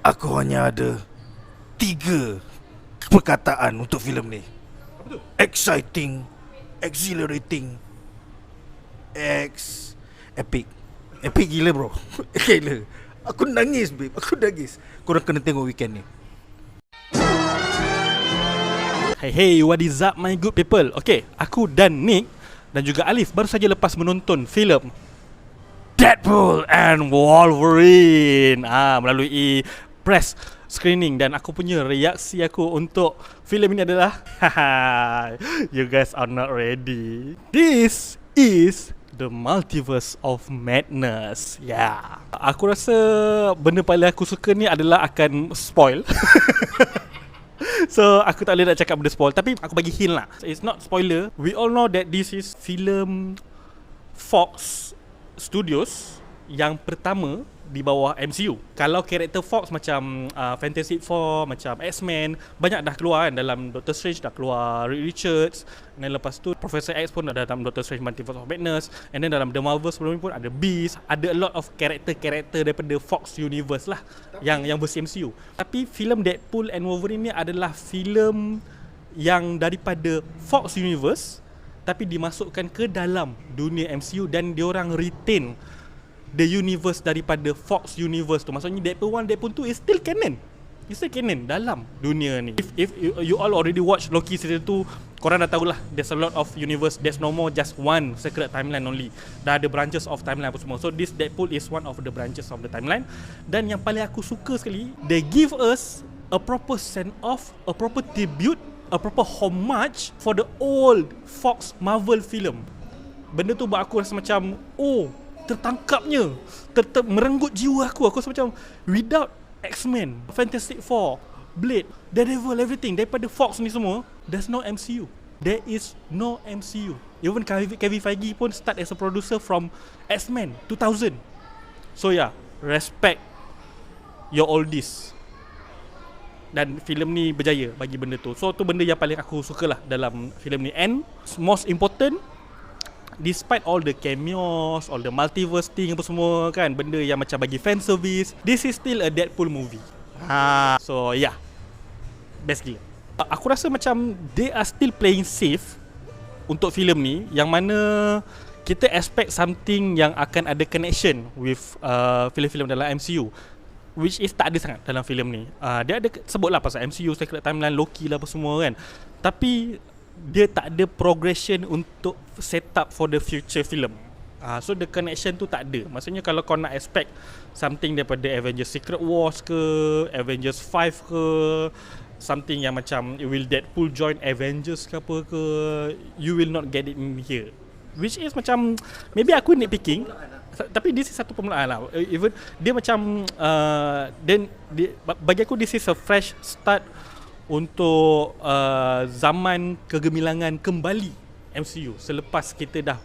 Aku hanya ada 3 perkataan untuk filem ni. Apa tu? X-citing, X-hilarating, epic. Epic gila bro. Gila. Aku nangis babe, aku nangis. Korang kena tengok weekend ni. Hey, what is up my good people? Okay, aku dan Nick dan juga Alleef baru saja lepas menonton filem Deadpool and Wolverine melalui press screening, dan aku punya reaksi aku untuk filem ini adalah you guys are not ready. This is the multiverse of madness. Yeah. Aku rasa benda paling aku suka ni adalah akan spoil. So aku tak boleh nak cakap benda spoil, tapi aku bagi hint lah. It's not spoiler. We all know that this is filem Fox Studios yang pertama di bawah MCU. Kalau karakter Fox macam Fantastic Four, macam X-Men, banyak dah keluar kan. Dalam Doctor Strange dah keluar Reed Richards, dan lepas tu Professor X pun ada dalam Doctor Strange Multiverse of Madness, and then dalam The Marvel sebelum ni pun ada Beast. Ada a lot of karakter-karakter daripada Fox Universe lah, yang versi MCU. Tapi filem Deadpool and Wolverine ni adalah filem yang daripada Fox Universe tapi dimasukkan ke dalam dunia MCU, dan diorang retain the universe daripada Fox Universe tu. Maksudnya Deadpool 1, Deadpool 2 is still canon. It's still canon dalam dunia ni. If you all already watch Loki season 2, korang dah tahulah there's a lot of universe. There's no more just one secret timeline only. Dah ada branches of timeline apa semua. So this Deadpool is one of the branches of the timeline. Dan yang paling aku suka sekali, they give us a proper send off, a proper tribute, a proper homage for the old Fox Marvel film. Benda tu buat aku rasa macam tertangkapnya, merenggut jiwa aku. Aku rasa macam without X-Men, Fantastic Four, Blade, Daredevil, everything daripada Fox ni semua, there's no MCU. There is no MCU. Even Kevin Feige pun start as a producer from X-Men 2000. So yeah, respect your oldies. Dan filem ni berjaya bagi benda tu. So tu benda yang paling aku suka lah dalam filem ni. And most important, despite all the cameos, all the multiverse thing apa semua kan, benda yang macam bagi fan service, this is still a Deadpool movie. So yeah, best gila. Aku rasa macam they are still playing safe untuk filem ni, yang mana kita expect something yang akan ada connection with filem-filem dalam MCU, which is tak ada sangat dalam filem ni. Dia ada sebutlah pasal MCU, Secret Timeline, Loki lah apa semua kan, tapi dia tak ada progression untuk set up for the future film. So the connection tu tak ada. Maksudnya kalau kau nak expect something daripada Avengers Secret Wars ke, Avengers 5 ke, something yang macam will Deadpool join Avengers ke apa ke, you will not get it in here. Which is macam, maybe aku nitpicking, tapi this is satu permulaan lah. Even dia macam bagi aku this is a fresh start untuk zaman kegemilangan kembali MCU selepas kita dah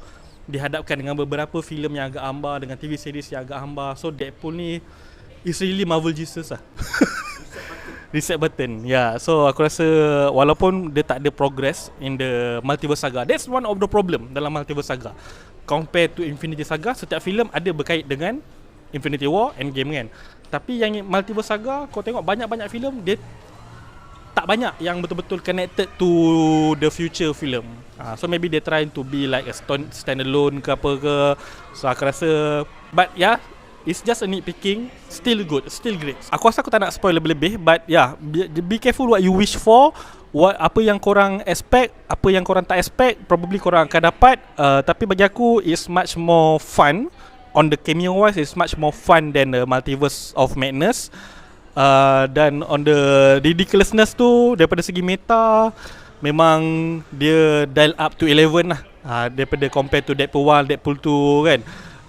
dihadapkan dengan beberapa filem yang agak hambar, dengan TV series yang agak hambar. So Deadpool ni is really Marvel Jesus lah. Reset button. Yeah, so aku rasa walaupun dia tak ada progress in the multiverse saga, that's one of the problem dalam multiverse saga. Compared to Infinity Saga, setiap filem ada berkait dengan Infinity War, Endgame kan. Tapi yang multiverse saga, kau tengok banyak-banyak filem, dia tak banyak yang betul-betul connected to the future film. So maybe they trying to be like a standalone ke apa ke. So aku rasa, but yeah, it's just a nitpicking. Still good, still great. Aku rasa aku tak nak spoil lebih-lebih, but yeah, be careful what you wish for. Apa yang korang expect, apa yang korang tak expect, probably korang akan dapat. Tapi bagi aku, it's much more fun. On the cameo wise, it's much more fun than the Multiverse of Madness. Dan on the ridiculousness tu, daripada segi meta, memang dia dial up to 11 lah. Daripada compare to Deadpool 1, Deadpool 2 kan,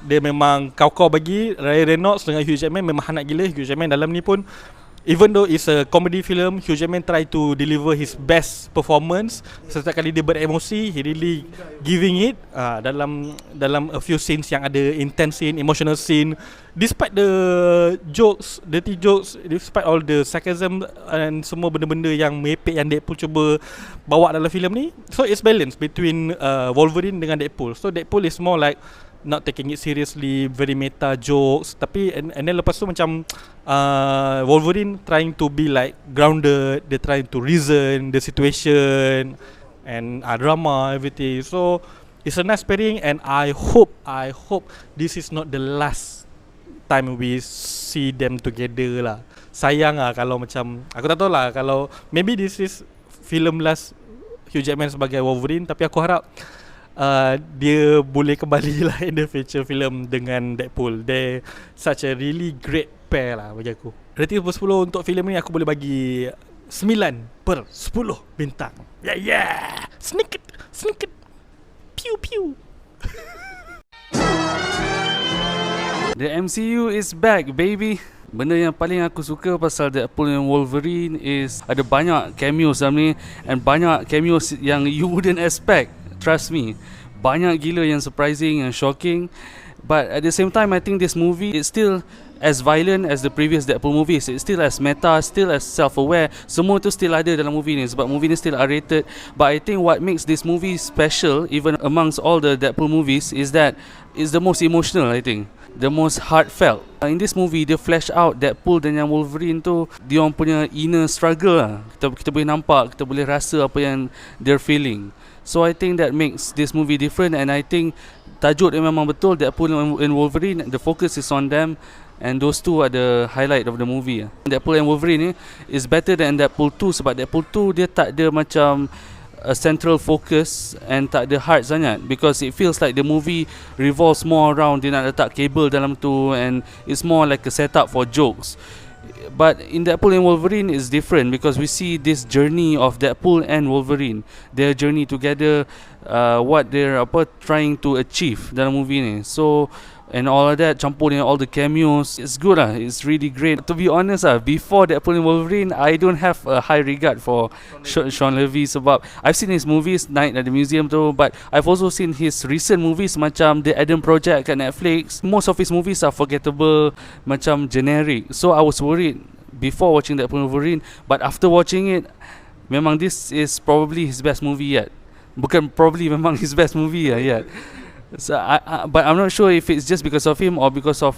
dia memang kau bagi Ryan Reynolds dengan Hugh Jackman memang hangat gila. Hugh Jackman dalam ni pun, even though it's a comedy film, Hugh Jackman try to deliver his best performance. Setiap kali dia beremosi, he really giving it. Dalam a few scenes yang ada intense scene, emotional scene, despite the jokes, dirty jokes, despite all the sarcasm and semua benda-benda yang merepek yang Deadpool cuba bawa dalam filem ni. So it's balance between Wolverine dengan Deadpool. So Deadpool is more like not taking it seriously, very meta jokes. Tapi and then lepas tu macam Wolverine trying to be like grounded, they trying to reason the situation and drama, everything. So it's a nice pairing, and I hope this is not the last time we see them together lah. Sayang lah kalau macam, aku tak tahu lah, kalau maybe this is film last Hugh Jackman sebagai Wolverine, tapi aku harap dia boleh kembali lah in the future film dengan Deadpool. They such a really great pair lah bagi aku. Rating 10 untuk filem ni aku boleh bagi 9/10 bintang. Yeah. Sneak it. Pew pew. The MCU is back, baby. Benda yang paling aku suka pasal Deadpool and Wolverine is ada banyak cameos dalam ni, and banyak cameos yang you wouldn't expect. Trust me, banyak gila yang surprising and shocking. But at the same time, I think this movie is still as violent as the previous Deadpool movies. It's still as meta, still as self-aware. Semua tu still ada dalam movie ni, sebab movie ni still R-rated. But I think what makes this movie special, even amongst all the Deadpool movies, is that it's the most emotional, I think. The most heartfelt. In this movie, dia flash out Deadpool dan yang Wolverine tu, dia orang punya inner struggle lah. Kita boleh nampak, kita boleh rasa apa yang they're feeling. So I think that makes this movie different, and I think tajuk dia memang betul, Deadpool and Wolverine, the focus is on them, and those two are the highlight of the movie. Deadpool and Wolverine ni is better than Deadpool 2, sebab Deadpool 2 dia tak ada macam a central focus and tak ada heart sangat, because it feels like the movie revolves more around dia nak letak kabel dalam tu, and it's more like a setup for jokes. But in Deadpool and Wolverine is different, because we see this journey of Deadpool and Wolverine, their journey together, what they're trying to achieve dalam movie ni. So and all of that campur dengan all the cameos, it's good lah. It's really great. To be honest before Deadpool and Wolverine, I don't have a high regard for Sean Levy, sebab I've seen his movies Night at the Museum tu, but I've also seen his recent movies macam The Adam Project kat Netflix. Most of his movies are forgettable, macam generic. So I was worried before watching Deadpool and Wolverine, but after watching it, memang this is probably his best movie yet. Bukan probably, memang his best movie yet. So but I'm not sure if it's just because of him or because of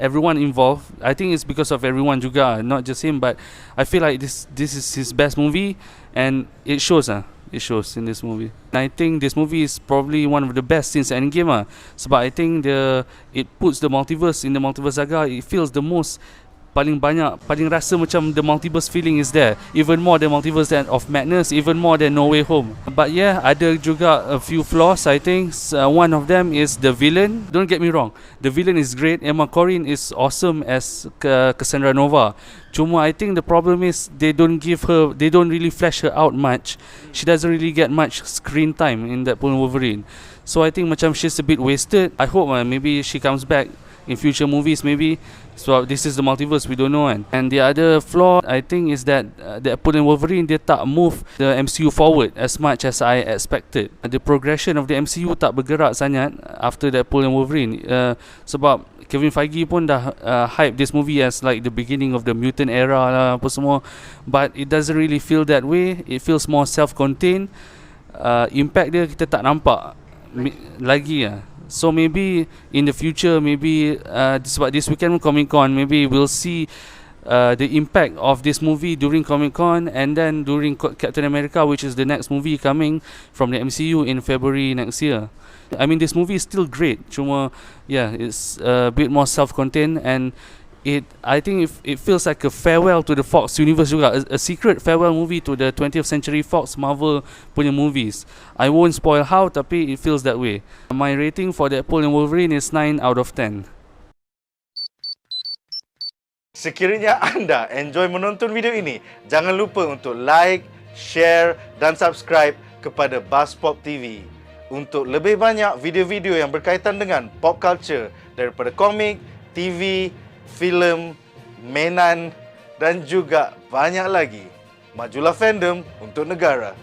everyone involved. I think it's because of everyone juga, not just him. But I feel like this is his best movie, and it shows it shows in this movie. And I think this movie is probably one of the best since Endgame sebab I think it puts the multiverse in the multiverse saga. It feels the most, paling banyak, paling rasa macam the multiverse feeling is there, even more than Multiverse of Madness, even more than No Way Home. But yeah, ada juga a few flaws. I think one of them is the villain. Don't get me wrong, the villain is great. Emma Corrin is awesome as Cassandra Nova. Cuma I think the problem is they don't really flesh her out much. She doesn't really get much screen time in Deadpool and Wolverine. So I think macam she's a bit wasted. I hope maybe she comes back in future movies maybe. So this is the multiverse, we don't know And the other flaw I think is that Deadpool and Wolverine, dia tak move the MCU forward as much as I expected. The progression of the MCU tak bergerak sangat after Deadpool and Wolverine, sebab Kevin Feige pun dah hype this movie as like the beginning of the mutant era lah apa semua, but it doesn't really feel that way. It feels more self-contained. Impact dia kita tak nampak lagi So maybe in the future, maybe this weekend Comic Con, maybe we'll see the impact of this movie during Comic Con, and then during Captain America, which is the next movie coming from the MCU in February next year. I mean, this movie is still great. Cuma, yeah, it's a bit more self-contained, and I think it feels like a farewell to the Fox universe juga, a secret farewell movie to the 20th Century Fox Marvel punya movies. I won't spoil how, tapi it feels that way. My rating for Deadpool and Wolverine is 9 out of 10. Sekiranya anda enjoy menonton video ini, jangan lupa untuk like, share dan subscribe kepada BuzzPop TV untuk lebih banyak video-video yang berkaitan dengan pop culture daripada komik, TV, filem, mainan dan juga banyak lagi. Majulah fandom untuk negara.